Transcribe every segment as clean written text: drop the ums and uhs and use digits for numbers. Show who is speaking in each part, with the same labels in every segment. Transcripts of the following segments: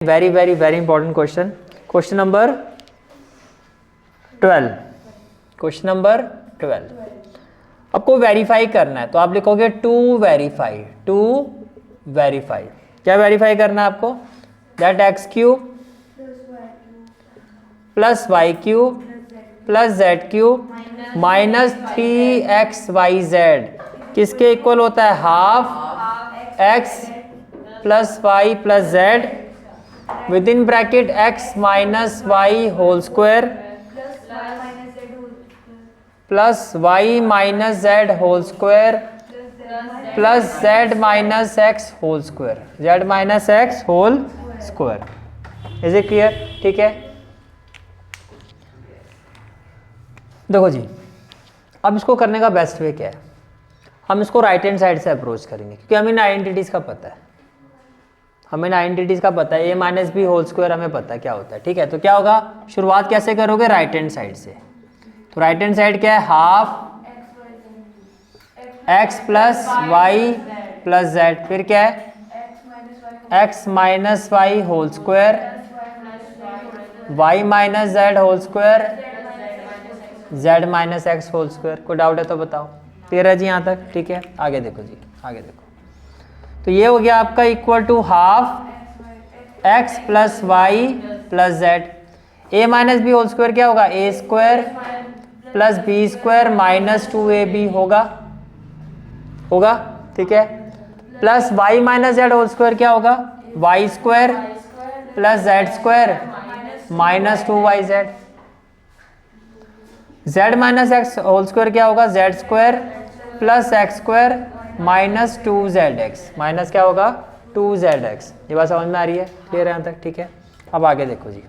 Speaker 1: Very very very important question, question number 12। Question number 12 आपको verify करना है, तो आप लिखोगे टू वेरीफाई। टू वेरीफाई क्या वेरीफाई करना है आपको? That x cube plus y cube plus z cube minus 3xyz किसके इक्वल होता है? Half x plus y plus z within bracket x minus y whole square plus y minus z whole square plus z minus x whole square, z minus x whole square. Is it clear? ठीक है, देखो जी, अब इसको करने का best way क्या है? हम इसको राइट हैंड साइड से अप्रोच करेंगे क्योंकि हमें इन आइडेंटिटीज का पता है, हमें आइडेंटिटीज का पता है। ए माइनस बी होल स्क्वायर हमें पता है क्या होता है। ठीक है, तो क्या होगा? शुरुआत कैसे करोगे? राइट हैंड साइड से। तो राइट हैंड साइड क्या है? Half x plus y plus z, फिर क्या है? X minus y whole square y minus z whole square z minus x whole square. कोई डाउट है तो बताओ। क्लियर है जी यहाँ तक? ठीक है, आगे देखो जी, आगे देखो। तो ये हो गया आपका equal to half x plus y plus z. A minus b whole square क्या होगा? A square plus b square minus 2ab होगा, होगा। ठीक है, plus y minus z whole square क्या होगा? Y square plus z square minus 2yz। Z minus x whole square क्या होगा? Z square plus x square minus 2zx, minus क्या होगा? 2zx। ये बात समझ में आ रही है? क्लियर है यहाँ तक? ठीक है, अब आगे देखो जी।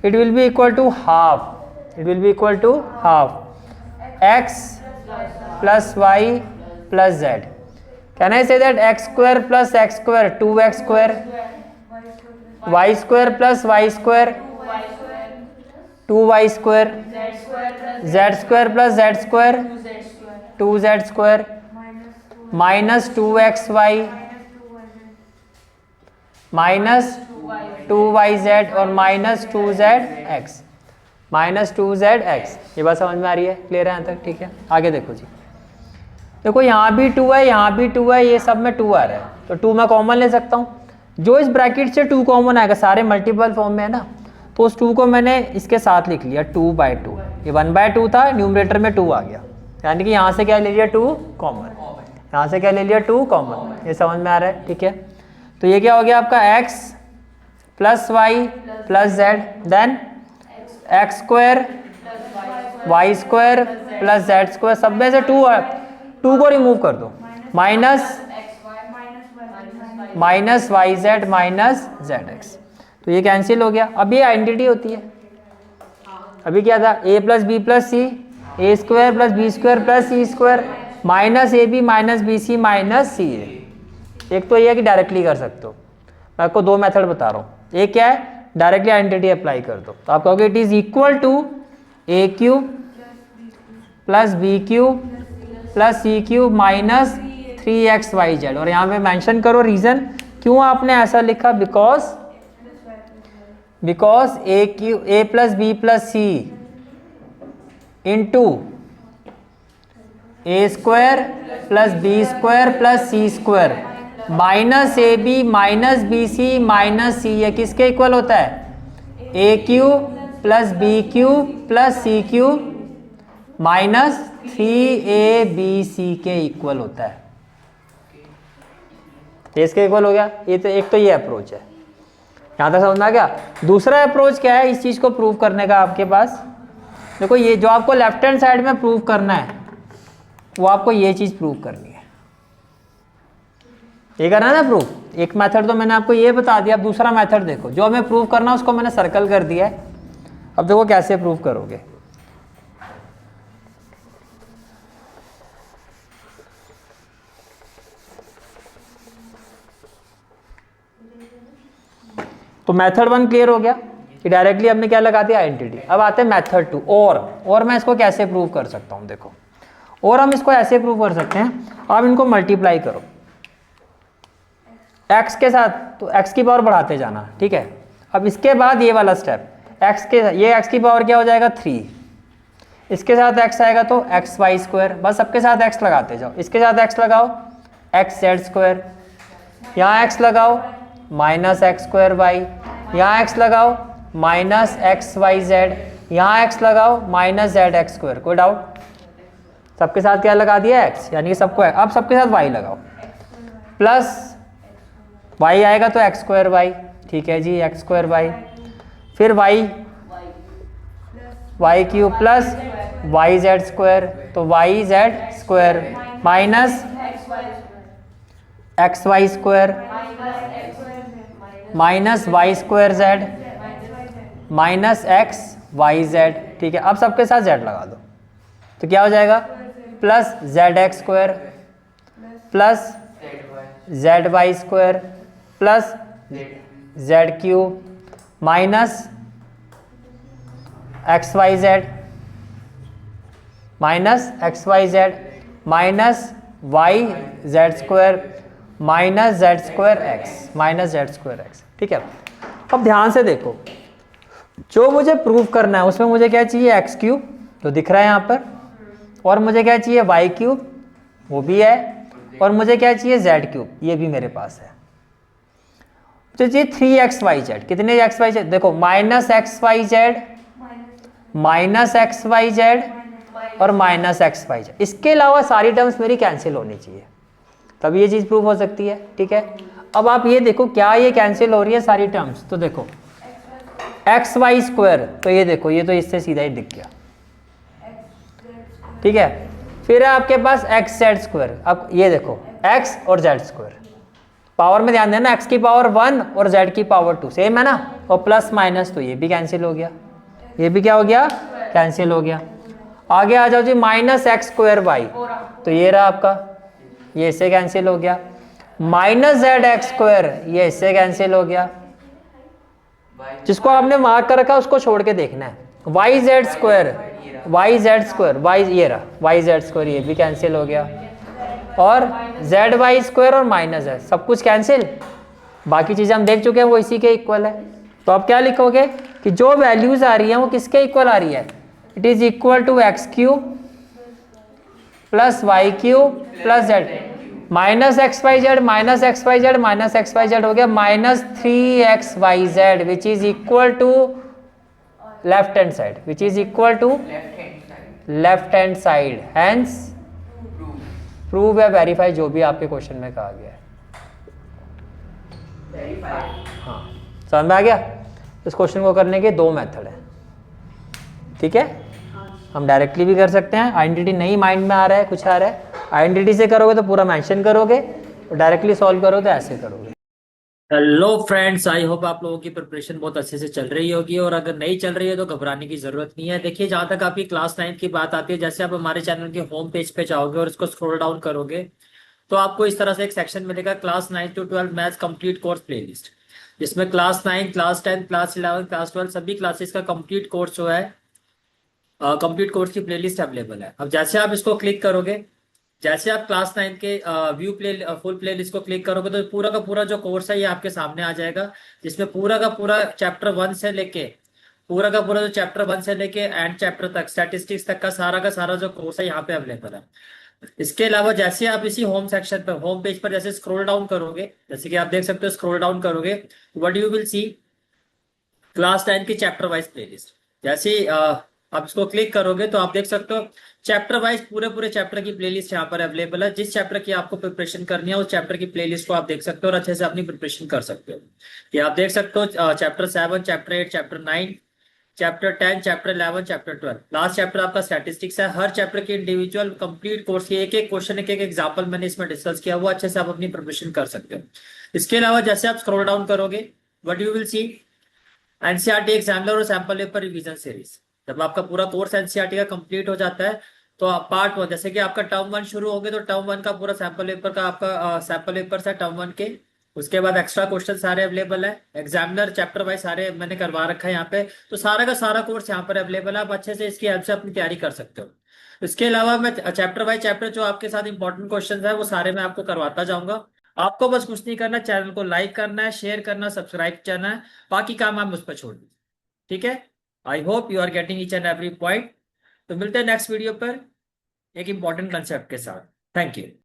Speaker 1: It will be equal to half, it will be equal to half x plus y plus z. Can I say that x square plus x square 2x square, y square plus y square 2y square, z square plus z square 2z square minus 2xy minus 2yz और minus 2zx, minus 2zx। ये बात समझ में आ रही है? Clear है यहाँ तक? ठीक है, आगे देखो जी। देखो यहाँ भी 2 है, यहाँ भी 2 है, ये सब में 2 आ रहा है, तो 2 मैं कॉमन ले सकता हूँ। जो इस ब्रैकेट से 2 कॉमन आएगा, सारे मल्टीपल फॉर्म में है ना, तो उस 2 को मैंने इसके साथ लिख लिया 2/2। ये 1/2 था, न्यूमरेटर में 2 आ गया, यानी कि यहाँ से क्या ले लिया? 2 कॉमन, यहाँ से क्या ले लिया? 2 कॉमन। ये समझ में आ रहा है? ठीक है, तो ये क्या हो गया आपका? x plus y plus z, then x square y square plus z square, सब में से 2 को रिमूव कर दो, minus minus y z minus z x, तो ये कैंसिल हो गया। अब ये आइडेंटिटी होती है। अभी क्या था? a plus b plus c, a square plus b square plus c square minus a b minus b c minus c a. एक तो ये है कि डायरेक्टली कर सकते हो, मैं आपको 2 मेथड बता रहा हूँ। एक क्या है? डायरेक्टली आइडेंटिटी अप्लाई कर दो, तो आप कहोगे it is equal to a cube plus b cube plus c cube minus 3xyz, और यहाँ पे मेंशन करो रीजन क्यों आपने ऐसा लिखा। Because a plus b plus c into a square plus b square plus c square minus a b minus b c minus c, ये किसके इक्वल होता है? A cube plus b cube plus c cube minus 3abc के equal होता है। ये इसके equal हो गया। ये तो एक तो ये अप्रोच है, यहाँ तक समझ में आ गया। दूसरा अप्रोच क्या है इस चीज़ को प्रूव करने का आपके पास? देखो, ये जो आपको लेफ्ट हैंड साइड में प्रूव करना है, वो आपको ये चीज़ प्रूव करनी है। ये करना है ना प्रूफ। एक मेथड तो मैंने आपको ये बता दिया, अब दूसरा मेथड देखो। जो हमें प्रूव करना है उसको मैंने सर्कल कर दिया है। अब देखो कैसे प्रूव करोगे। तो मेथड 1 क्लियर हो गया कि डायरेक्टली हमने क्या लगा दिया? आइडेंटिटी। अब आते हैं मेथड 2। और मैं इसको कैसे प्रूव कर सकता हूँ? देखो, और हम इसको ऐसे प्रूव कर सकते हैं, आप इनको मल्टीप्लाई करो। x के साथ तो x की पावर बढ़ाते जाना, ठीक है। अब इसके बाद ये वाला स्टेप, x के ये x की पावर क्या हो जाएगा 3, इसके साथ x आएगा तो एक्स वाई स्क्वायर, बस सबके साथ x लगाते जाओ। इसके साथ x लगाओ एक्स जेड स्क्वायर, यहाँ x लगाओ माइनस एक्स स्क्वायर वाई, यहाँ x लगाओ माइनस एक्स वाई जेड, यहाँ x लगाओ माइनस जेड एक्स स्क्वायर। कोई डाउट? सबके साथ क्या लगा दिया x, यानी कि सबको। अब सबके साथ y लगाओ, प्लस y आएगा तो एक्स स्क्वायर वाई, ठीक है जी, एक्स स्क्वायर वाई, फिर y cube plus y z square, तो y z square minus x y square minus y square z minus x y z, ठीक है। अब सबके साथ z लगा दो तो क्या हो जाएगा plus z x square plus z y square plus z cube minus x y z minus x y z minus y z square minus z square x minus z square x, ठीक है। अब ध्यान से देखो, जो मुझे prove करना है उसमें मुझे क्या चाहिए एक्स क्यूब तो दिख रहा है यहाँ पर, और मुझे क्या चाहिए वाई क्यूब वो भी है, और मुझे क्या चाहिए जेड क्यूब ये भी मेरे पास है। तो ये 3xyz, कितने xyz देखो, minus x y z minus x y z और माइनस एक्स वाई जेड, इसके अलावा सारी टर्म्स मेरी कैंसिल होनी चाहिए, तब ये चीज़ प्रूव हो सकती है, ठीक है। अब आप ये देखो क्या ये कैंसिल हो रही है सारी टर्म्स, तो देखो एक्स वाई स्क्वायर, तो ये देखो ये तो इससे सीधा ही दिख गया, ठीक है। फिर है आपके पास एक्स जेड स्क्वायर, अब ये देखो एक्स और जेड स्क्वायर, पावर में ध्यान देना, एक्स की पावर 1 और जेड की पावर 2 सेम है ना, और प्लस माइनस तो ये भी कैंसिल हो गया, ये भी क्या हो गया कैंसिल हो गया। आगे आ जाओ जी माइनस एक्स स्क्वायर वाई, तो ये रहा आपका, ये इससे कैंसिल हो गया, माइनस जेड एक्स स्क्वायर ये इससे कैंसिल हो गया, जिसको आपने मार्क कर रखा है उसको छोड़ के देखना है, y z square y z square y, ये रहा वाई जेड स्क्वायर ये भी कैंसिल हो गया, और जेड वाई स्क्वायर और माइनस है सब कुछ कैंसिल, बाकी चीज़ें हम देख चुके हैं वो इसी के इक्वल है। तो आप क्या लिखोगे कि जो वैल्यूज आ रही हैं वो किसके इक्वल आ रही है, it is equal to x cube plus y cube plus z, minus x y z minus x y z minus x y z हो गया minus 3xyz which is equal to left hand side, which is equal to left hand side, hence prove या verify जो भी आपके question में कहा गया है। हाँ समझ में आ गया। इस क्वेश्चन को करने के 2 मेथड हैं, ठीक है। हम डायरेक्टली भी कर सकते हैं, आइडेंटिटी नहीं माइंड में आ रहा है कुछ आ रहा है, आइडेंटिटी से करोगे तो पूरा मेंशन करोगे, और डायरेक्टली सॉल्व करोगे तो ऐसे करोगे।
Speaker 2: हेलो फ्रेंड्स, आई होप आप लोगों की प्रिपरेशन बहुत अच्छे से चल रही होगी, और अगर नहीं चल रही है तो घबराने की जरूरत नहीं है। देखिए, जहां तक आपकी क्लास 9 की बात आती है, जैसे आप हमारे चैनल के होम पेज पे जाओगे और इसको स्क्रॉल डाउन करोगे तो आपको इस तरह से एक सेक्शन मिलेगा, class 9 to 12 maths complete course playlist, जिसमें क्लास 9, क्लास 10, क्लास 11, क्लास 12 सभी क्लासेस का कंप्लीट कोर्स जो है, कंप्लीट कोर्स की प्लेलिस्ट अवेलेबल है। अब जैसे आप इसको क्लिक करोगे, जैसे आप क्लास 9 के view play full play list को क्लिक करोगे तो पूरा का पूरा जो कोर्स है ये आपके सामने आ जाएगा, जिसमें पूरा का पूरा चैप्टर 1 से लेके पूरा का पूरा जो चैप्टर 1 से लेके एंड चैप्टर तक स्टैटिस्टिक्स तक का सारा जो कोर्स है यहाँ पे अवेलेबल है। इसके अलावा जैसे आप इसी होम सेक्शन पर, होम पेज पर जैसे स्क्रॉल डाउन करोगे, जैसे कि आप देख सकते हो, स्क्रॉल डाउन करोगे what you will see class 10 की चैप्टर वाइज प्लेलिस्ट। जैसे आप इसको क्लिक करोगे तो आप देख सकते हो चैप्टर वाइज पूरे चैप्टर की प्लेलिस्ट यहाँ पर अवेलेबल है। जिस चैप्टर की आपको प्रिपरेशन करनी है उस चैप्टर की प्लेलिस्ट को आप देख सकते हो और अच्छे से अपनी प्रिपरेशन कर सकते हो। ये आप देख सकते हो chapter 7, chapter 8, chapter 9, chapter 10, chapter 11, chapter 12, last chapter आपका स्टैटिस्टिक्स है। हर चैप्टर की इंडिविजुअल कंप्लीट कोर्स की एक एक क्वेश्चन, एक एक एग्जाम्पल मैंने इसमें डिस्कस किया हुआ, अच्छे से आप अपनी प्रिपरेशन कर सकते हो। इसके अलावा जैसे आप स्क्रॉल डाउन करोगे what you will see NCERT examiner और सैंपल पेपर रिवीजन सीरीज। जब आपका पूरा कोर्स एनसीईआरटी का कंप्लीट हो जाता है तो पार्ट 1, जैसे कि आपका टर्म 1 शुरू हो गया तो टर्म 1 का पूरा सैंपल पेपर का आपका सैंपल पेपर है टर्म 1 के। उसके बाद एक्स्ट्रा क्वेश्चन सारे अवेलेबल है, एग्जामिनर चैप्टर वाइज सारे मैंने करवा रखा है यहाँ पे, तो सारा का सारा कोर्स यहाँ पर अवेलेबल है। आप अच्छे से इसकी हेल्प से अपनी तैयारी कर सकते हो। इसके अलावा मैं चैप्टर वाइज चैप्टर जो आपके साथ इंपॉर्टेंट क्वेश्चन है वो सारे मैं आपको करवाता जाऊंगा। आपको बस कुछ नहीं करना, चैनल को लाइक करना है, शेयर करना, सब्सक्राइब करना है, बाकी काम आप मुझ पर छोड़ दीजिए। ठीक है। I hope you are getting each and every point. तो मिलते हैं नेक्स्ट वीडियो पर एक इंपॉर्टेंट कंसेप्ट के साथ। Thank you.